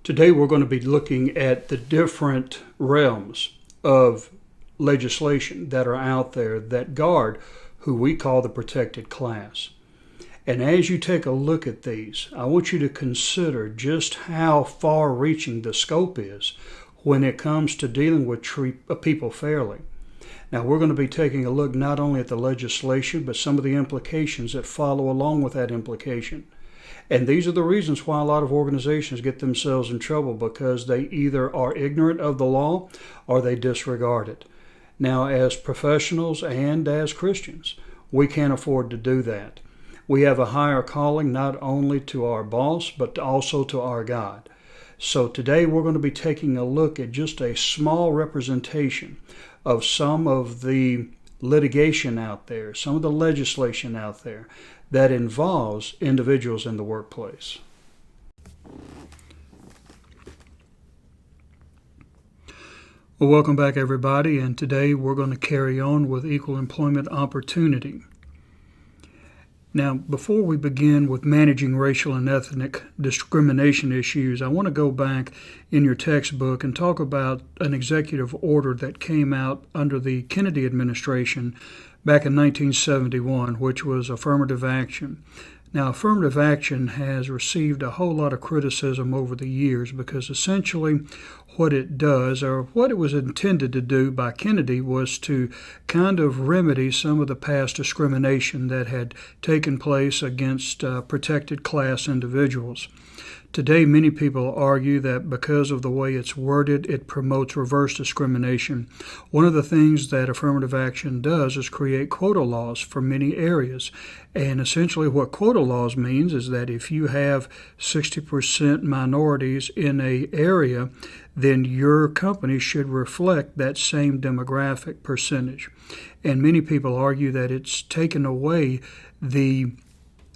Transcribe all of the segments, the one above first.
Today we're going to be looking at the different realms of legislation that are out there that guard who we call the protected class. And as you take a look at these, I want you to consider just how far-reaching the scope is when it comes to dealing with people fairly. Now, we're going to be taking a look not only at the legislation, but some of the implications that follow along with that implication. And these are the reasons why a lot of organizations get themselves in trouble, because they either are ignorant of the law or they disregard it. Now, as professionals and as Christians, we can't afford to do that. We have a higher calling not only to our boss, but also to our God. So today we're going to be taking a look at just a small representation of some of the litigation out there, some of the legislation out there that involves individuals in the workplace. Well, welcome back, everybody, and today we're going to carry on with equal employment opportunity. Now, before we begin with managing racial and ethnic discrimination issues, I want to go back in your textbook and talk about an executive order that came out under the Kennedy administration back in 1971, which was affirmative action. Now, affirmative action has received a whole lot of criticism over the years because essentially what it does, or what it was intended to do by Kennedy, was to kind of remedy some of the past discrimination that had taken place against protected class individuals. Today, many people argue that because of the way it's worded, it promotes reverse discrimination. One of the things that affirmative action does is create quota laws for many areas. And essentially what quota laws means is that if you have 60% minorities in an area, then your company should reflect that same demographic percentage. And many people argue that it's taken away the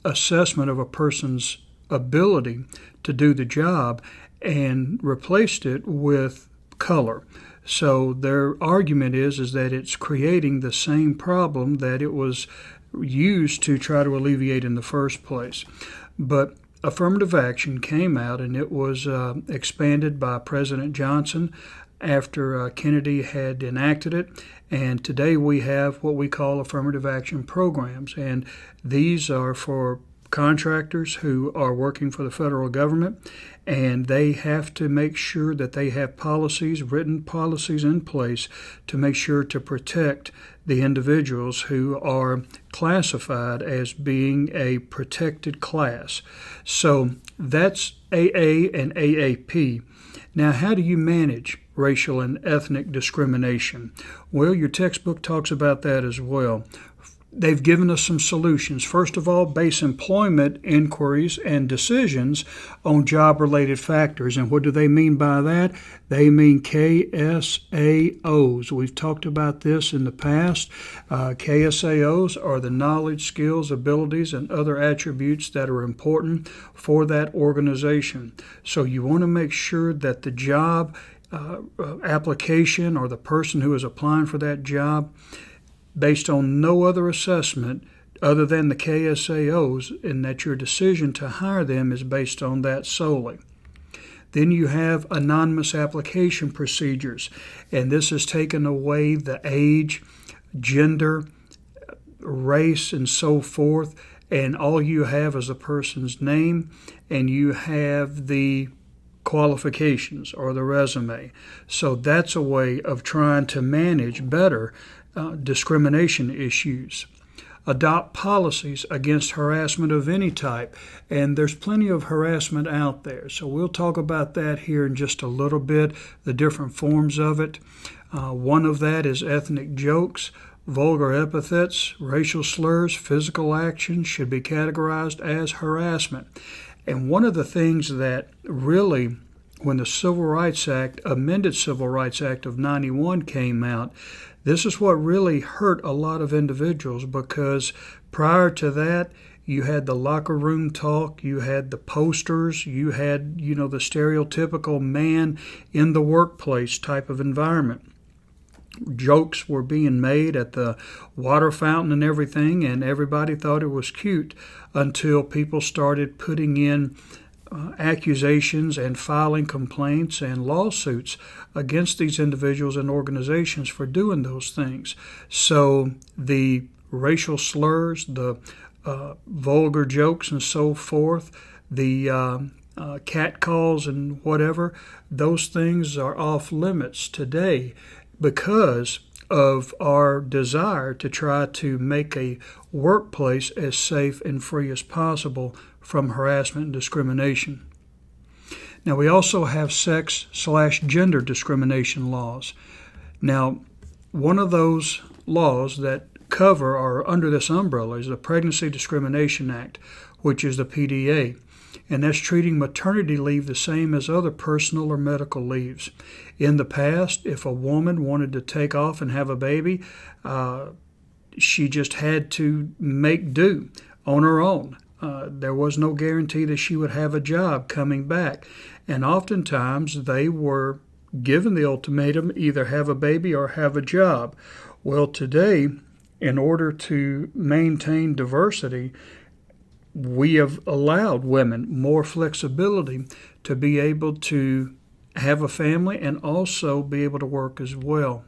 assessment of a person's ability to do the job and replaced it with color. So their argument is that it's creating the same problem that it was used to try to alleviate in the first place. But affirmative action came out, and it was expanded by President Johnson after Kennedy had enacted it. And today we have what we call affirmative action programs, and these are for contractors who are working for the federal government, and they have to make sure that they have policies, written policies in place to make sure to protect the individuals who are classified as being a protected class. So that's AA and AAP. Now, how do you manage racial and ethnic discrimination? Well, your textbook talks about that as well. They've given us some solutions. First of all, base employment inquiries and decisions on job-related factors. And what do they mean by that? They mean KSAOs. We've talked about this in the past. KSAOs are the knowledge, skills, abilities, and other attributes that are important for that organization. So you want to make sure that the job application or the person who is applying for that job, based on no other assessment other than the KSAOs, and that your decision to hire them is based on that solely. Then you have anonymous application procedures, and this has taken away the age, gender, race, and so forth, and all you have is a person's name, and you have the qualifications or the resume. So that's a way of trying to manage better discrimination issues. Adopt policies against harassment of any type, and there's plenty of harassment out there. So we'll talk about that here in just a little bit, the different forms of it. One of that is ethnic jokes, vulgar epithets, racial slurs, physical actions should be categorized as harassment. And one of the things that really, when the Civil Rights Act, amended Civil Rights Act of 91 came out, this is what really hurt a lot of individuals, because prior to that, you had the locker room talk, you had the posters, you had, the stereotypical man in the workplace type of environment. Jokes were being made at the water fountain and everything, and everybody thought it was cute until people started putting in accusations and filing complaints and lawsuits against these individuals and organizations for doing those things. So the racial slurs, the vulgar jokes and so forth, the catcalls and whatever, those things are off limits today because of our desire to try to make a workplace as safe and free as possible from harassment and discrimination. Now, we also have sex/gender discrimination laws. Now, one of those laws that cover or under this umbrella is the Pregnancy Discrimination Act, which is the PDA. And that's treating maternity leave the same as other personal or medical leaves. In the past, if a woman wanted to take off and have a baby, she just had to make do on her own. There was no guarantee that she would have a job coming back. And oftentimes they were given the ultimatum, either have a baby or have a job. Well, today, in order to maintain diversity, we have allowed women more flexibility to be able to have a family and also be able to work as well.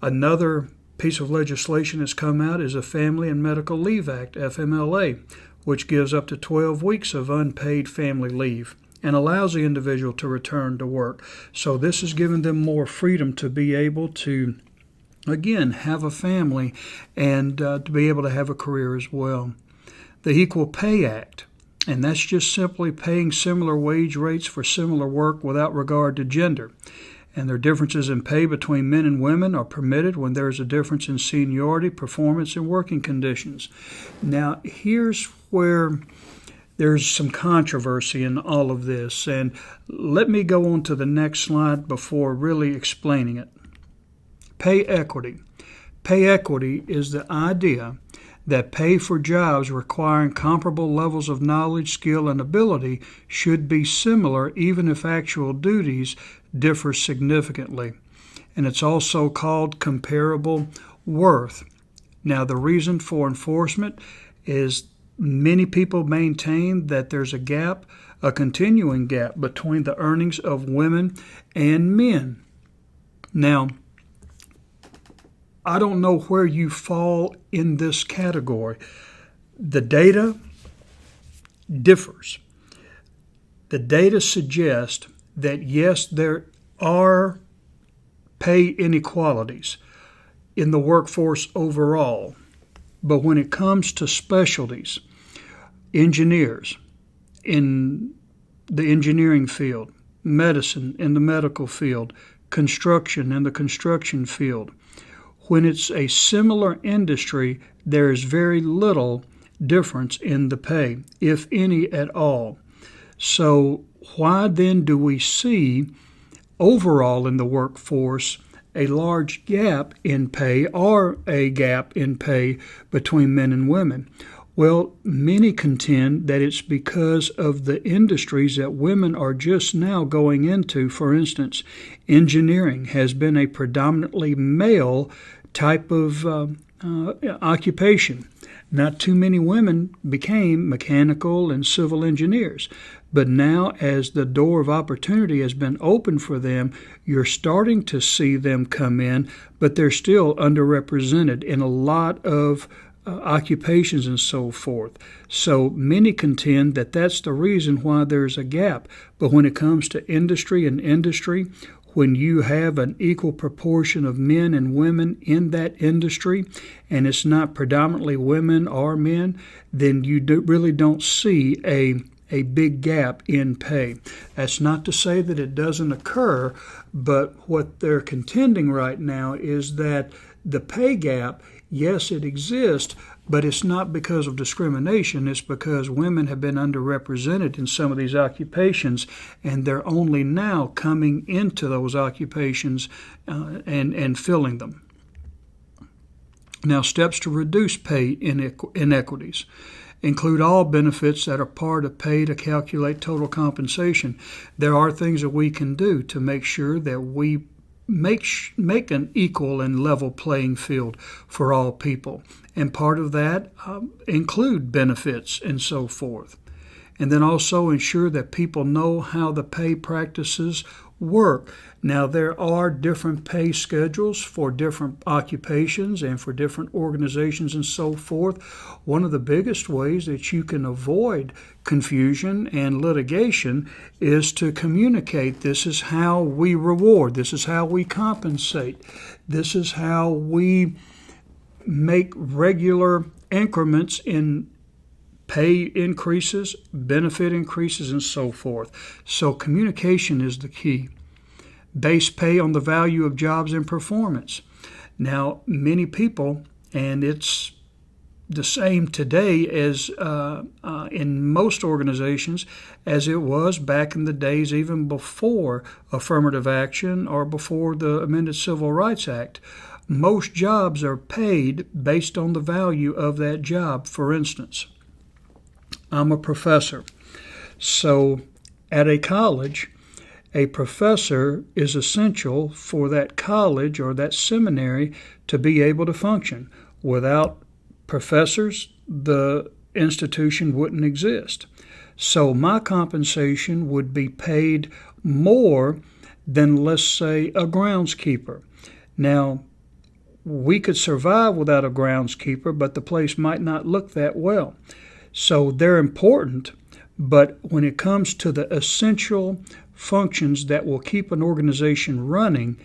Another piece of legislation that's come out is the Family and Medical Leave Act, FMLA, which gives up to 12 weeks of unpaid family leave and allows the individual to return to work. So this has given them more freedom to be able to, again, have a family and to be able to have a career as well. The Equal Pay Act, and that's just simply paying similar wage rates for similar work without regard to gender. And their differences in pay between men and women are permitted when there is a difference in seniority, performance, and working conditions. Now, here's where there's some controversy in all of this, and let me go on to the next slide before really explaining it. Pay equity. Pay equity is the idea that pay for jobs requiring comparable levels of knowledge, skill, and ability should be similar even if actual duties differ significantly. And it's also called comparable worth. Now, the reason for enforcement is many people maintain that there's a gap, a continuing gap between the earnings of women and men. Now, I don't know where you fall in this category. The data differs. The data suggests that yes, there are pay inequalities in the workforce overall, but when it comes to specialties, engineers in the engineering field, medicine in the medical field, construction in the construction field, when it's a similar industry, there is very little difference in the pay, if any at all. So why then do we see overall in the workforce a large gap in pay or a gap in pay between men and women? Well, many contend that it's because of the industries that women are just now going into. For instance, engineering has been a predominantly male type of occupation. Not too many women became mechanical and civil engineers. But now, as the door of opportunity has been opened for them, you're starting to see them come in, but they're still underrepresented in a lot of occupations and so forth. So many contend that that's the reason why there's a gap. But when it comes to industry, when you have an equal proportion of men and women in that industry, and it's not predominantly women or men, then you really don't see a big gap in pay. That's not to say that it doesn't occur, but what they're contending right now is that the pay gap, yes, it exists, but it's not because of discrimination. It's because women have been underrepresented in some of these occupations, and they're only now coming into those occupations and filling them. Now, steps to reduce pay inequities include all benefits that are part of pay to calculate total compensation. There are things that we can do to make sure that we make an equal and level playing field for all people. And part of that include benefits and so forth. and then also ensure that people know how the pay practices work. Now, there are different pay schedules for different occupations and for different organizations and so forth. One of the biggest ways that you can avoid confusion and litigation is to communicate. This is how we reward. This is how we compensate. This is how we make regular increments in pay increases, benefit increases, and so forth. So communication is the key. Base pay on the value of jobs and performance. Now, many people, and it's the same today as in most organizations as it was back in the days even before affirmative action or before the amended Civil Rights Act. Most jobs are paid based on the value of that job. For instance, I'm a professor. So at a college, a professor is essential for that college or that seminary to be able to function. Without professors, the institution wouldn't exist. So my compensation would be paid more than, let's say, a groundskeeper. Now, we could survive without a groundskeeper, but the place might not look that well. So they're important, but when it comes to the essential functions that will keep an organization running,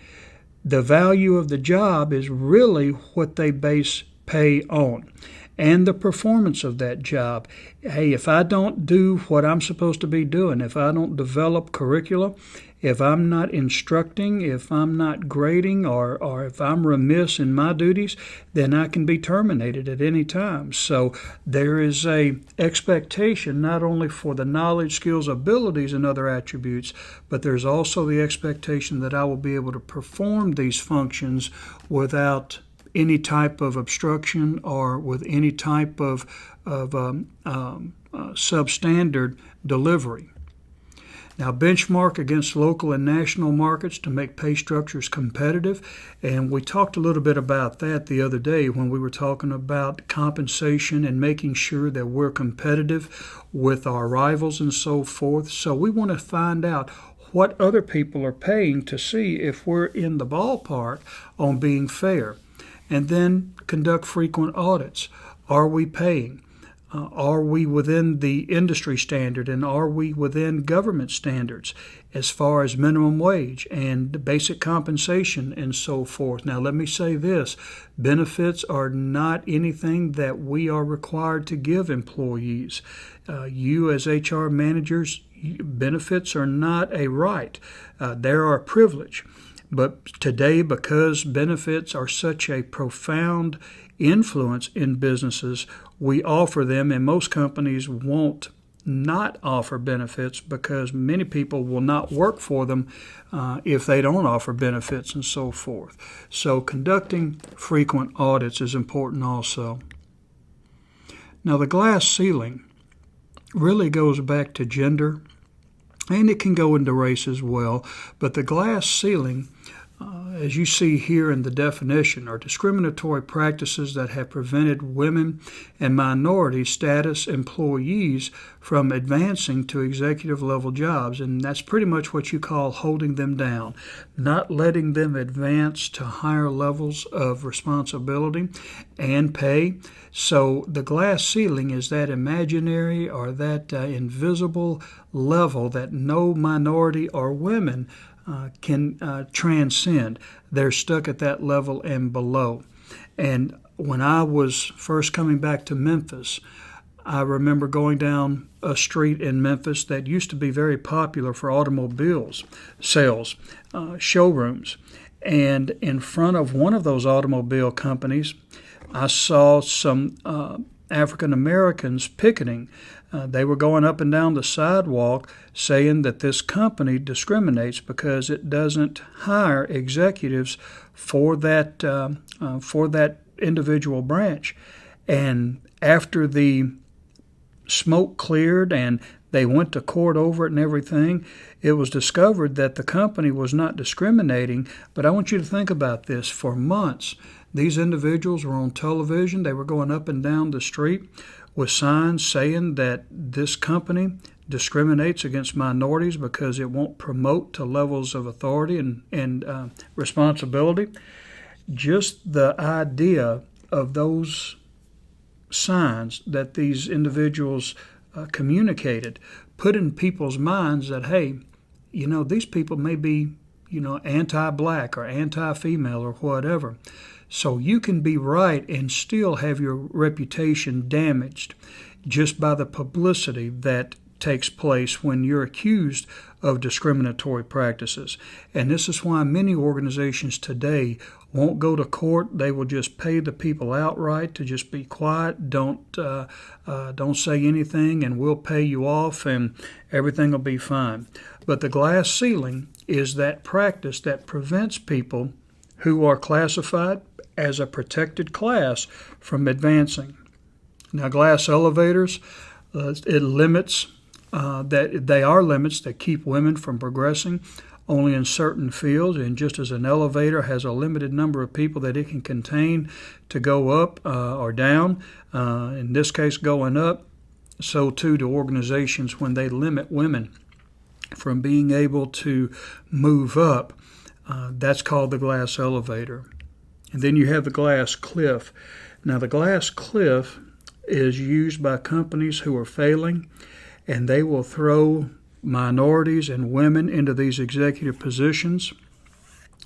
the value of the job is really what they base pay on, and the performance of that job. Hey, if I don't do what I'm supposed to be doing, if I don't develop curricula, if I'm not instructing, if I'm not grading, or if I'm remiss in my duties, then I can be terminated at any time. So there is a expectation not only for the knowledge, skills, abilities, and other attributes, but there's also the expectation that I will be able to perform these functions without any type of obstruction or with any type of substandard delivery. Now, benchmark against local and national markets to make pay structures competitive. And we talked a little bit about that the other day when we were talking about compensation and making sure that we're competitive with our rivals and so forth. So we want to find out what other people are paying to see if we're in the ballpark on being fair. And then conduct frequent audits. Are we paying? Are we within the industry standard, and are we within government standards as far as minimum wage and basic compensation and so forth? Now, let me say this. Benefits are not anything that we are required to give employees. You as HR managers, benefits are not a right. They are a privilege. But today, because benefits are such a profound influence in businesses, we offer them, and most companies won't not offer benefits because many people will not work for them if they don't offer benefits and so forth. So conducting frequent audits is important also. Now, the glass ceiling really goes back to gender, and it can go into race as well, but the glass ceiling, as you see here in the definition, are discriminatory practices that have prevented women and minority status employees from advancing to executive level jobs. And that's pretty much what you call holding them down, not letting them advance to higher levels of responsibility and pay. So the glass ceiling is that imaginary or that invisible level that no minority or women can transcend. They're stuck at that level and below. And when I was first coming back to Memphis, I remember going down a street in Memphis that used to be very popular for automobiles sales, showrooms. And in front of one of those automobile companies, I saw some African Americans picketing. They were going up and down the sidewalk saying that this company discriminates because it doesn't hire executives for that individual branch. And after the smoke cleared and they went to court over it and everything, it was discovered that the company was not discriminating. But I want you to think about this. For months, these individuals were on television. They were going up and down the street with signs saying that this company discriminates against minorities because it won't promote to levels of authority and responsibility. Just the idea of those signs that these individuals communicated put in people's minds that, hey, these people may be, anti-black or anti-female or whatever. So you can be right and still have your reputation damaged just by the publicity that takes place when you're accused of discriminatory practices. And this is why many organizations today won't go to court. They will just pay the people outright to just be quiet, don't say anything, and we'll pay you off and everything will be fine. But the glass ceiling is that practice that prevents people who are classified as a protected class from advancing. Now, glass elevators, it limits that they are limits that keep women from progressing only in certain fields, and just as an elevator has a limited number of people that it can contain to go up or down, in this case going up, so too do organizations when they limit women from being able to move up. That's called the glass elevator. And then you have the glass cliff. Now, the glass cliff is used by companies who are failing, and they will throw minorities and women into these executive positions.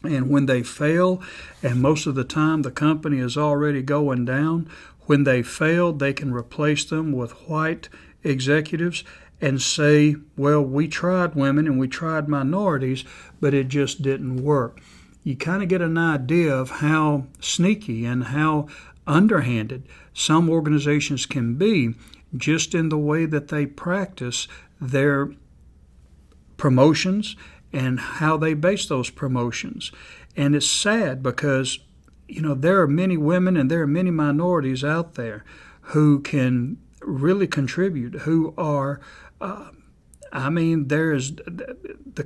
And when they fail, and most of the time the company is already going down, when they fail, they can replace them with white executives and say, well, we tried women and we tried minorities, but it just didn't work. You kind of get an idea of how sneaky and how underhanded some organizations can be just in the way that they practice their promotions and how they base those promotions. And it's sad because, there are many women and there are many minorities out there who can really contribute, who are, the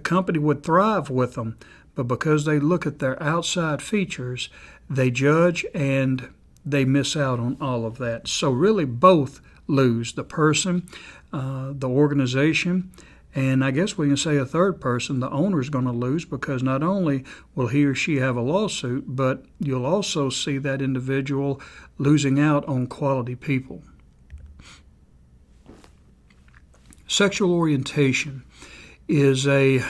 company would thrive with them, but because they look at their outside features, they judge and they miss out on all of that. So really both lose, the person, the organization, and I guess we can say a third person, the owner, is going to lose, because not only will he or she have a lawsuit, but you'll also see that individual losing out on quality people. Sexual orientation is a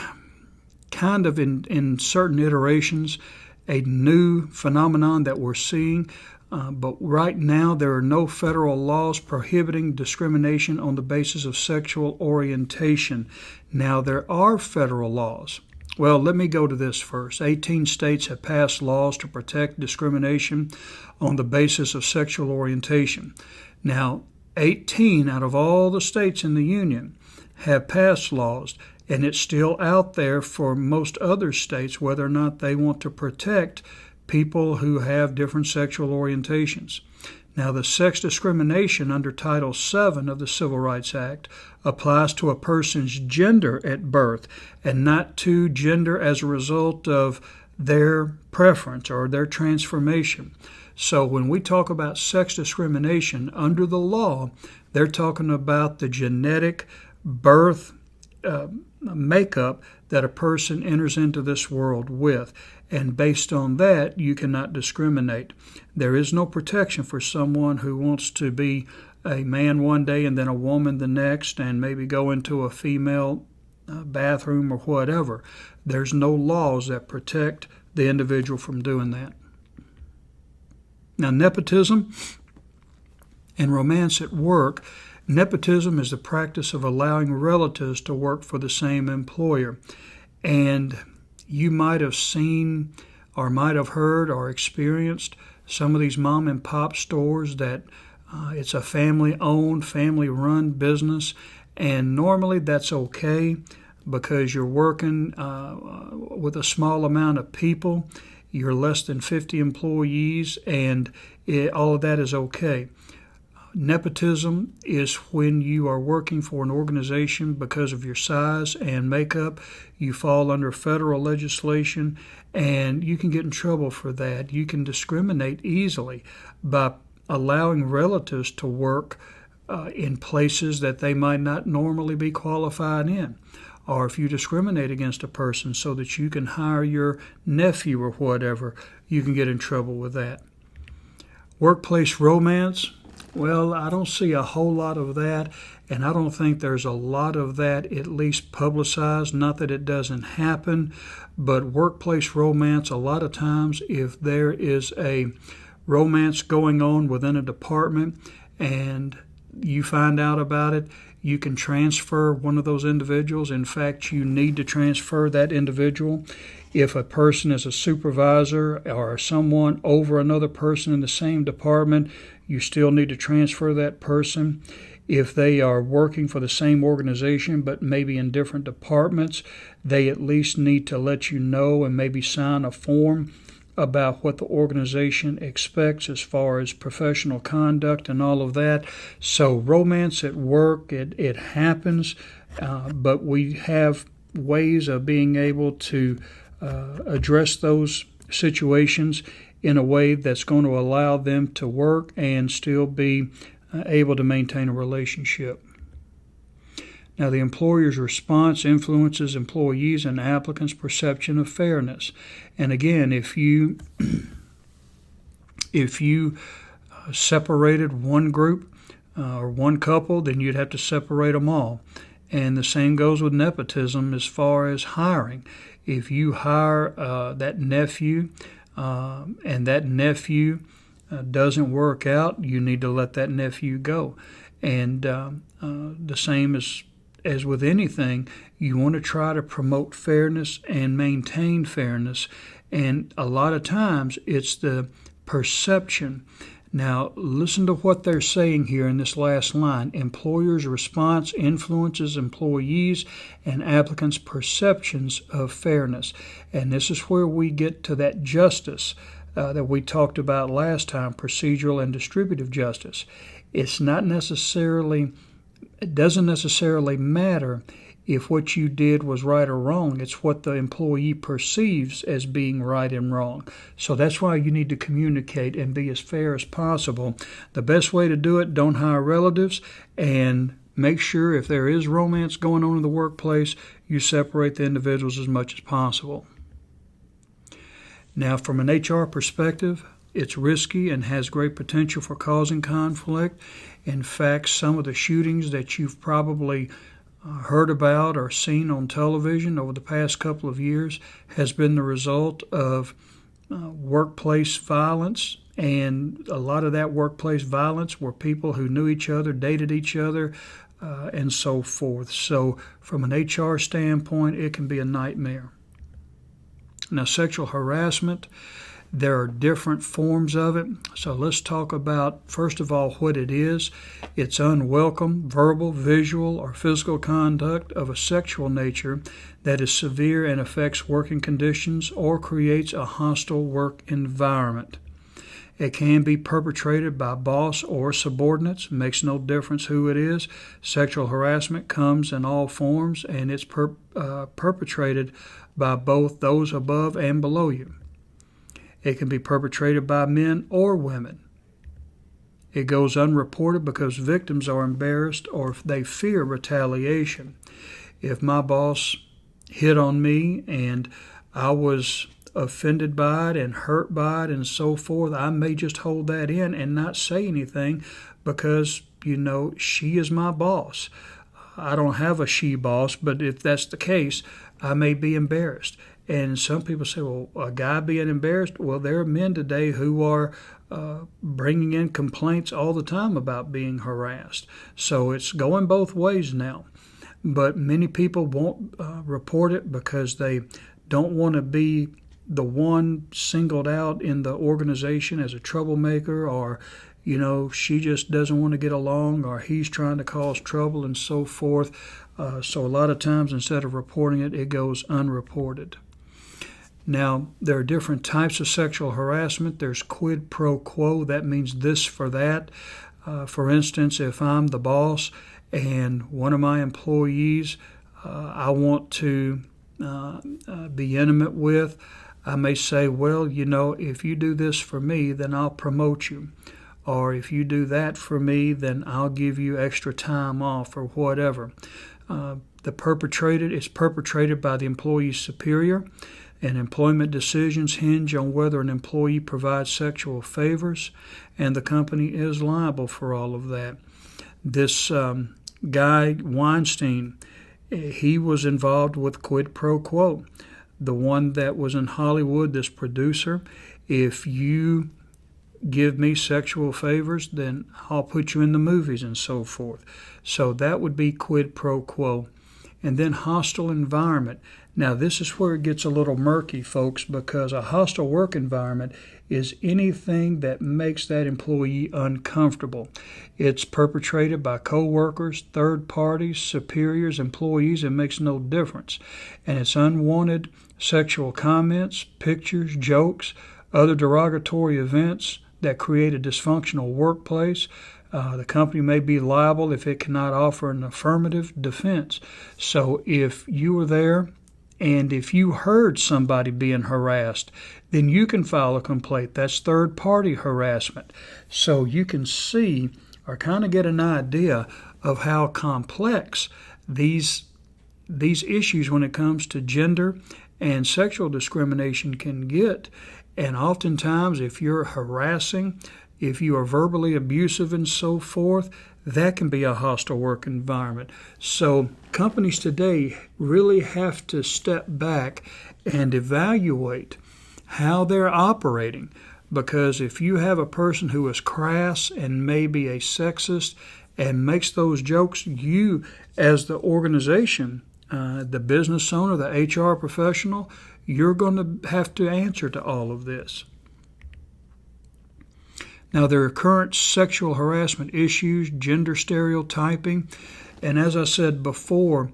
kind of, in certain iterations, a new phenomenon that we're seeing. But right now, there are no federal laws prohibiting discrimination on the basis of sexual orientation. Now, there are federal laws. Well, let me go to this first. 18 states have passed laws to protect discrimination on the basis of sexual orientation. Now, 18 out of all the states in the Union have passed laws, and it's still out there for most other states whether or not they want to protect people who have different sexual orientations. Now, the sex discrimination under Title VII of the Civil Rights Act applies to a person's gender at birth and not to gender as a result of their preference or their transformation. So when we talk about sex discrimination under the law, they're talking about the genetic birth makeup that a person enters into this world with. And based on that, you cannot discriminate. There is no protection for someone who wants to be a man one day and then a woman the next and maybe go into a female bathroom or whatever. There's no laws that protect the individual from doing that. Now, nepotism and romance at work. Nepotism is the practice of allowing relatives to work for the same employer. And you might have seen or might have heard or experienced some of these mom and pop stores that it's a family-owned, family-run business. And normally that's okay because you're working with a small amount of people. You're less than 50 employees, and all of that is okay. Nepotism is when you are working for an organization because of your size and makeup. You fall under federal legislation, and you can get in trouble for that. You can discriminate easily by allowing relatives to work in places that they might not normally be qualified in. Or if you discriminate against a person so that you can hire your nephew or whatever, you can get in trouble with that. Workplace romance, well, I don't see a whole lot of that, and I don't think there's a lot of that at least publicized. Not that it doesn't happen, but workplace romance, a lot of times if there is a romance going on within a department and you find out about it, you can transfer one of those individuals. In fact, you need to transfer that individual. If a person is a supervisor or someone over another person in the same department, you still need to transfer that person. If they are working for the same organization but maybe in different departments, they at least need to let you know and maybe sign a form about what the organization expects as far as professional conduct and all of that. So romance at work, it happens, but we have ways of being able to address those situations in a way that's going to allow them to work and still be able to maintain a relationship. Now, the employer's response influences employees' and applicants' perception of fairness. And again, if you separated one group or one couple, then you'd have to separate them all. And the same goes with nepotism as far as hiring. If you hire that nephew and that nephew doesn't work out, you need to let that nephew go. And the same as with anything, you want to try to promote fairness and maintain fairness. And a lot of times it's the perception. Now, listen to what they're saying here in this last line. Employers' response influences employees and applicants' perceptions of fairness. And this is where we get to that justice that we talked about last time, procedural and distributive justice. It doesn't necessarily matter if what you did was right or wrong. It's what the employee perceives as being right and wrong. So that's why you need to communicate and be as fair as possible. The best way to do it, don't hire relatives, and make sure if there is romance going on in the workplace, you separate the individuals as much as possible. Now, from an HR perspective, it's risky and has great potential for causing conflict. In fact, some of the shootings that you've probably heard about or seen on television over the past couple of years has been the result of workplace violence. And a lot of that workplace violence were people who knew each other, dated each other, and so forth. So from an HR standpoint, it can be a nightmare. Now, sexual harassment, there are different forms of it. So let's talk about, first of all, what it is. It's unwelcome, verbal, visual, or physical conduct of a sexual nature that is severe and affects working conditions or creates a hostile work environment. It can be perpetrated by boss or subordinates. It makes no difference who it is. Sexual harassment comes in all forms, and it's perpetrated by both those above and below you. It can be perpetrated by men or women. It goes unreported because victims are embarrassed or they fear retaliation. If my boss hit on me and I was offended by it and hurt by it and so forth, I may just hold that in and not say anything because, she is my boss. I don't have a she boss, but if that's the case, I may be embarrassed. And some people say, well, a guy being embarrassed? Well, there are men today who are bringing in complaints all the time about being harassed. So it's going both ways now. But many people won't report it because they don't want to be the one singled out in the organization as a troublemaker, or she just doesn't want to get along, or he's trying to cause trouble and so forth. So a lot of times instead of reporting it, it goes unreported. Now, there are different types of sexual harassment. There's quid pro quo. That means this for that. For instance, if I'm the boss and one of my employees I want to be intimate with, I may say, well, if you do this for me, then I'll promote you. or if you do that for me, then I'll give you extra time off or whatever. It's perpetrated by the employee's superior, and employment decisions hinge on whether an employee provides sexual favors, and the company is liable for all of that. This guy, Weinstein, he was involved with quid pro quo. The one that was in Hollywood, this producer, if you give me sexual favors, then I'll put you in the movies and so forth. So that would be quid pro quo. And then hostile environment. Now, this is where it gets a little murky, folks, because a hostile work environment is anything that makes that employee uncomfortable. It's perpetrated by coworkers, third parties, superiors, employees. It makes no difference. And it's unwanted sexual comments, pictures, jokes, other derogatory events that create a dysfunctional workplace. The company may be liable if it cannot offer an affirmative defense. So if you were there and if you heard somebody being harassed, then you can file a complaint. That's third-party harassment. So you can see or kind of get an idea of how complex these issues when it comes to gender and sexual discrimination can get. And oftentimes, if you're harassing, if you are verbally abusive and so forth, that can be a hostile work environment. So companies today really have to step back and evaluate how they're operating, because if you have a person who is crass and maybe a sexist and makes those jokes, you as the organization, the business owner, the HR professional, you're going to have to answer to all of this. Now, there are current sexual harassment issues, gender stereotyping, and as I said before,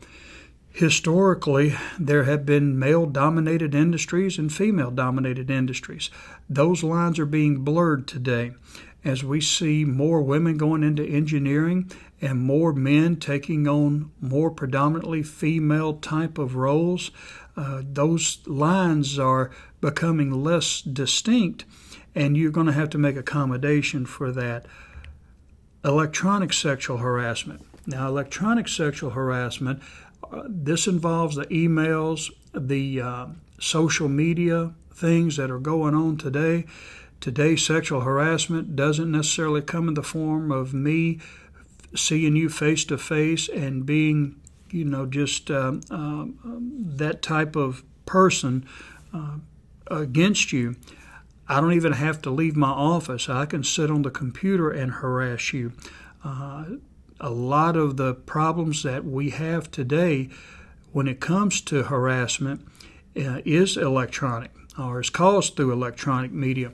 historically, there have been male-dominated industries and female-dominated industries. Those lines are being blurred today as we see more women going into engineering and more men taking on more predominantly female type of roles. Those lines are becoming less distinct, and you're going to have to make accommodation for that. Electronic sexual harassment. Now, electronic sexual harassment, this involves the emails, the social media things that are going on today. Today, sexual harassment doesn't necessarily come in the form of me seeing you face to face and being, just that type of person against you. I don't even have to leave my office. I can sit on the computer and harass you. A lot of the problems that we have today when it comes to harassment is electronic, or is caused through electronic media.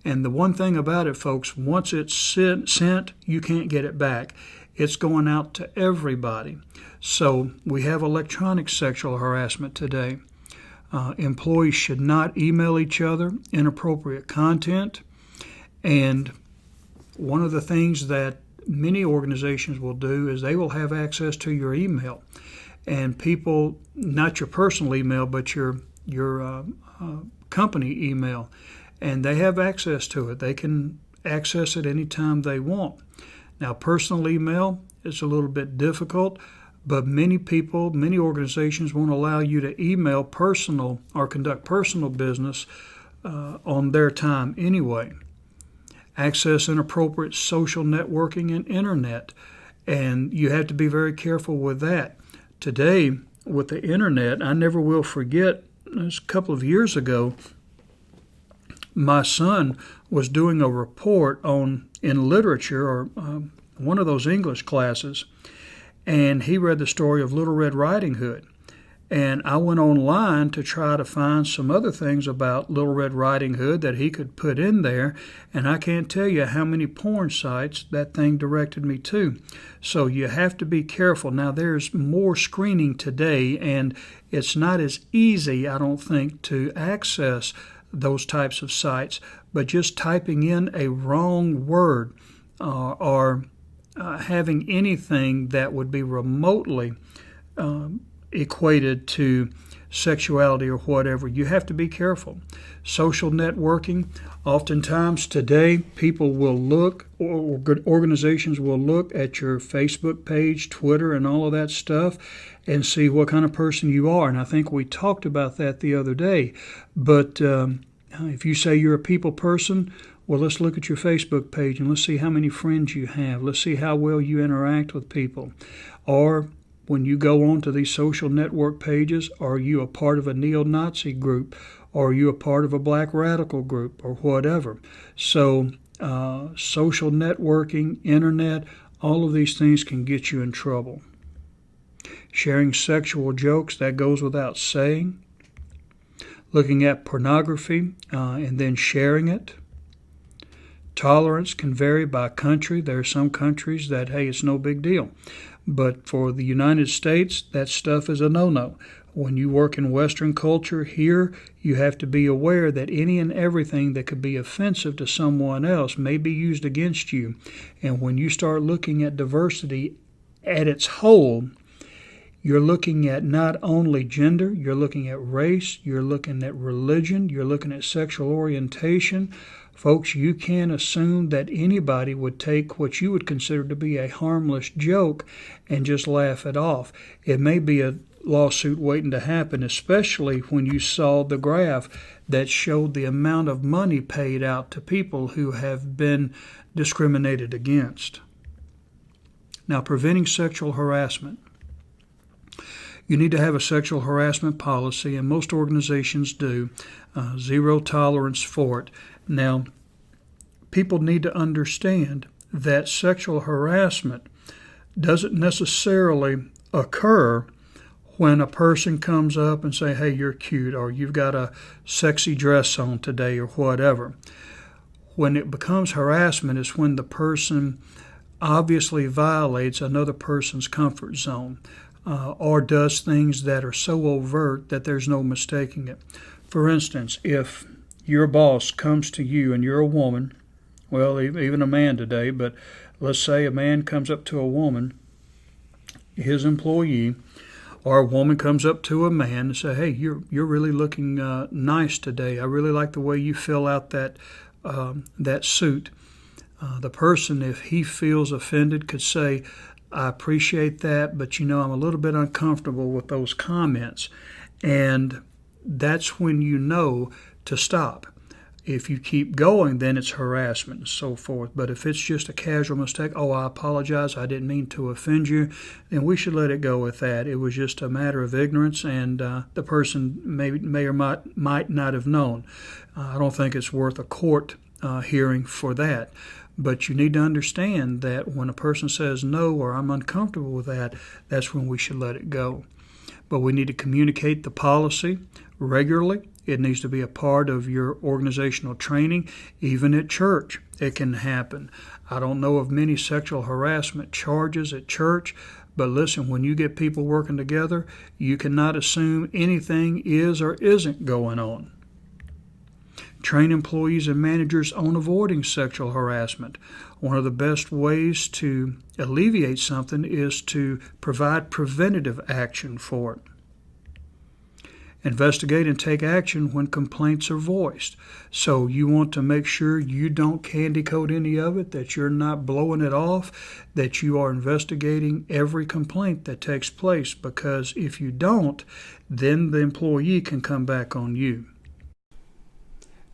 And the one thing about it, folks, once it's sent, you can't get it back. It's going out to everybody. So we have electronic sexual harassment today. Employees should not email each other inappropriate content. And one of the things that many organizations will do is they will have access to your email. And people, not your personal email, but your company email, and they have access to it. They can access it anytime they want. Now, personal email is a little bit difficult, but many organizations won't allow you to email personal or conduct personal business on their time anyway. Access inappropriate social networking and internet, and you have to be very careful with that. Today, with the internet, I never will forget, a couple of years ago, my son was doing a report in literature or one of those English classes, and he read the story of Little Red Riding Hood. And I went online to try to find some other things about Little Red Riding Hood that he could put in there, and I can't tell you how many porn sites that thing directed me to. So you have to be careful. Now, there's more screening today, and it's not as easy, I don't think, to access those types of sites, but just typing in a wrong word or having anything that would be remotely equated to sexuality or whatever. You have to be careful. Social networking, oftentimes today, people will look, or good organizations will look at your Facebook page, Twitter, and all of that stuff and see what kind of person you are. And I think we talked about that the other day. But if you say you're a people person, well, let's look at your Facebook page and let's see how many friends you have. Let's see how well you interact with people. Or when you go on to these social network pages, are you a part of a neo-Nazi group? Or are you a part of a black radical group or whatever? So social networking, internet, all of these things can get you in trouble. Sharing sexual jokes, that goes without saying. Looking at pornography and then sharing it. Tolerance can vary by country. There are some countries that, hey, it's no big deal. But for the United States, that stuff is a no-no. When you work in Western culture here, you have to be aware that any and everything that could be offensive to someone else may be used against you. And when you start looking at diversity at its whole, you're looking at not only gender, you're looking at race, you're looking at religion, you're looking at sexual orientation. Folks, you can't assume that anybody would take what you would consider to be a harmless joke and just laugh it off. It may be a lawsuit waiting to happen, especially when you saw the graph that showed the amount of money paid out to people who have been discriminated against. Now, preventing sexual harassment. You need to have a sexual harassment policy, and most organizations do. Zero tolerance for it. Now, people need to understand that sexual harassment doesn't necessarily occur when a person comes up and say, hey, you're cute, or you've got a sexy dress on today, or whatever. When it becomes harassment is when the person obviously violates another person's comfort zone. Or does things that are so overt that there's no mistaking it. For instance, if your boss comes to you and you're a woman, well, even a man today, but let's say a man comes up to a woman, his employee, or a woman comes up to a man and say, hey, you're really looking nice today. I really like the way you fill out that suit. The person, if he feels offended, could say, I appreciate that, but I'm a little bit uncomfortable with those comments. And that's when you know to stop. If you keep going, then it's harassment and so forth. But if it's just a casual mistake, oh, I apologize, I didn't mean to offend you, then we should let it go with that. It was just a matter of ignorance, and the person may or might not have known. I don't think it's worth a court hearing for that. But you need to understand that when a person says no or I'm uncomfortable with that, that's when we should let it go. But we need to communicate the policy regularly. It needs to be a part of your organizational training. Even at church, it can happen. I don't know of many sexual harassment charges at church, but listen, when you get people working together, you cannot assume anything is or isn't going on. Train employees and managers on avoiding sexual harassment. One of the best ways to alleviate something is to provide preventative action for it. Investigate and take action when complaints are voiced. So you want to make sure you don't candy coat any of it, that you're not blowing it off, that you are investigating every complaint that takes place, because if you don't, then the employee can come back on you.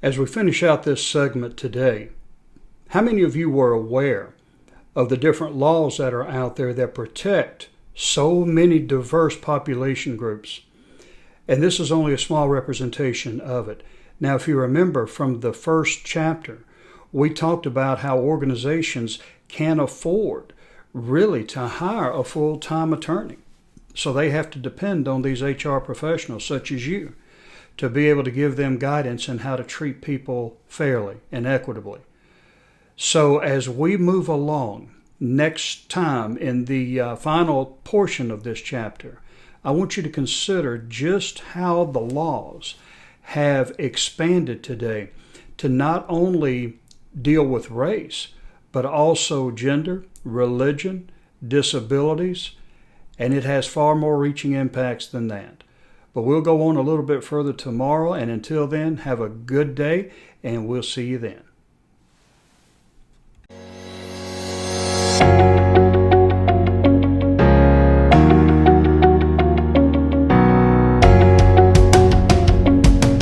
As we finish out this segment today, how many of you were aware of the different laws that are out there that protect so many diverse population groups? And this is only a small representation of it. Now, if you remember from the first chapter, we talked about how organizations can't afford really to hire a full-time attorney. So they have to depend on these HR professionals such as you to be able to give them guidance on how to treat people fairly and equitably. So as we move along next time in the final portion of this chapter, I want you to consider just how the laws have expanded today to not only deal with race, but also gender, religion, disabilities, and it has far more reaching impacts than that. But we'll go on a little bit further tomorrow, and until then, have a good day, and we'll see you then.